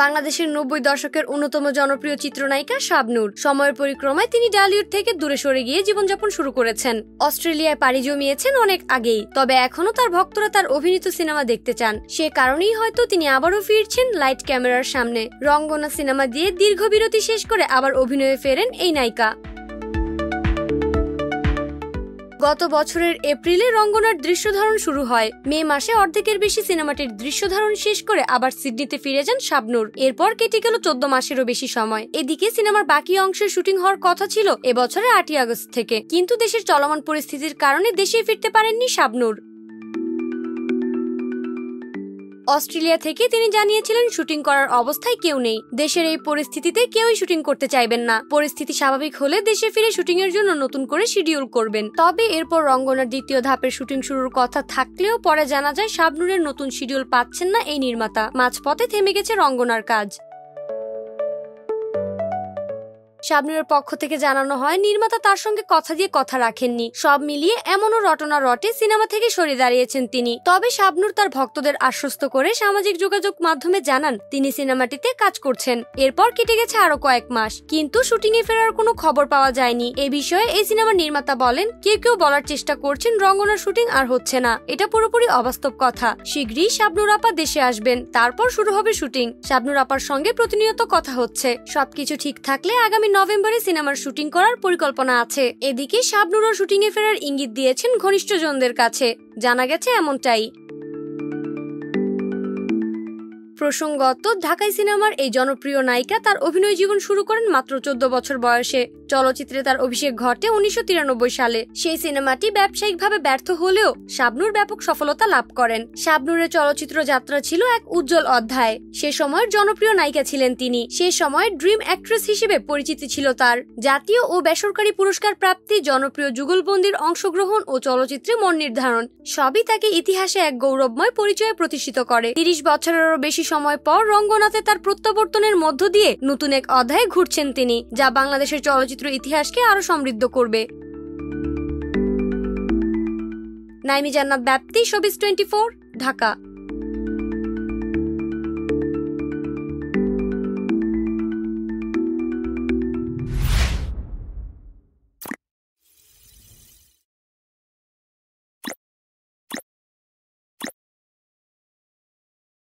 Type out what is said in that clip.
বাংলাদেশের 90 দশকের অন্যতম জনপ্রিয় চিত্রনায়িকা শাবনূর। সময়ের পরিক্রমায় তিনি টলিউড থেকে দূরে সরে গিয়ে জীবনযাপন শুরু করেছেন। অস্ট্রেলিয়ায় পাড়ি জমিয়েছেন অনেক আগেই, তবে এখনো তার ভক্তরা তার অভিনীত সিনেমা দেখতে চান। সে কারণেই হয়তো তিনি আবারও ফিরছেন লাইট ক্যামেরার সামনে। রঙ্গনা সিনেমা দিয়ে দীর্ঘ বিরতি শেষ করে আবার অভিনয়ে ফেরেন এই নায়িকা। গত বছরের এপ্রিলে রঙ্গনার দৃশ্যধারণ শুরু হয়। মে মাসে অর্ধেকের বেশি সিনেমাটির দৃশ্যধারণ শেষ করে আবার সিডনিতে ফিরে যান শাবনূর। এরপর কেটে গেল 14 মাসেরও বেশি সময়। এদিকে সিনেমার বাকি অংশের শুটিং হওয়ার কথা ছিল এবছরের 8 আগস্ট থেকে, কিন্তু দেশের চলমান পরিস্থিতির কারণে দেশে ফিরতে পারেননি শাবনূর। অস্ট্রেলিয়া থেকে তিনি জানিয়েছিলেন শুটিং করার অবস্থায় কেউ নেই। দেশের এই পরিস্থিতিতে কেউই শুটিং করতে চাইবেন না। পরিস্থিতি স্বাভাবিক হলে দেশে ফিরে শুটিং এর জন্য নতুন করে শিডিউল করবেন। তবে এরপর রঙ্গনার দ্বিতীয় ধাপের শুটিং শুরুর কথা থাকলেও পরে জানা যায় শাবনূরের নতুন শিডিউল পাচ্ছেন না এই নির্মাতা। মাঝপথে থেমে গেছে রঙ্গনার কাজ। শাবনূরের পক্ষ থেকে জানানো হয়, নির্মাতা তার সঙ্গে কথা দিয়ে কথা রাখেননি। সব মিলিয়ে এমনও রটনা রটে সিনেমা থেকে সরে দাঁড়িয়েছেন তিনি। তবে শাবনূর তার ভক্তদের আশ্বস্ত করে সামাজিক যোগাযোগ মাধ্যমে জানান তিনি সিনেমাটিতে কাজ করছেন। এরপর কেটে গেছে আরো কয়েক মাস, কিন্তু শুটিং এ ফেরার কোনো খবর পাওয়া যায়নি। এ বিষয়ে এই সিনেমার নির্মাতা বলেন, কেউ বলার চেষ্টা করছেন রঙ্গনার শুটিং আর হচ্ছে না। এটা পুরোপুরি অবাস্তব কথা। শীঘ্রই শাবনূর আপা দেশে আসবেন, তারপর শুরু হবে শুটিং। শাবনূর আপার সঙ্গে প্রতিনিয়ত কথা হচ্ছে। সবকিছু ঠিক থাকলে আগামী নভেম্বরে সিনেমার শুটিং করার পরিকল্পনা আছে। এদিকে শাবনূরও শুটিং এ ফেরার ইঙ্গিত দিয়েছেন ঘনিষ্ঠজনদের কাছে। জানা গেছে এমনটাই। প্রসঙ্গত, ঢাকাই সিনেমার এই জনপ্রিয় নায়িকা তার অভিনয় জীবন শুরু করেন মাত্র 14 বছর বয়সে। চলচ্চিত্রে তার অভিষেক ঘটে 1993 সালে। সেই সিনেমাটি ব্যবসায়িকভাবে ব্যর্থ হলেও শাবনূর ব্যাপক সফলতা লাভ করেন। শাবনূরের চলচ্চিত্র যাত্রা ছিল এক উজ্জ্বল অধ্যায়। সে সময়ের জনপ্রিয় নায়িকা ছিলেন তিনি। সে সময় ড্রিম অ্যাক্ট্রেস হিসেবে পরিচিতি ছিল তার। জাতীয় ও বেসরকারি পুরস্কার প্রাপ্তি, জনপ্রিয় যুগলবন্দির অংশগ্রহণ ও চলচ্চিত্রে মন নির্ধারণ সবই তাকে ইতিহাসে এক গৌরবময় পরিচয়ে প্রতিষ্ঠিত করে। 30 বছরেরও বেশি সময় পর রঙ্গনাতে তার প্রত্যাবর্তনের মধ্য দিয়ে নতুন এক অধ্যায়ে ঘুরছেন তিনি, যা বাংলাদেশের চলচ্চিত্র ইতিহাসকে আরো সমৃদ্ধ করবে। নাইমি জান্নাত ব্যাপ্তি, শোবিজ 24, ঢাকা।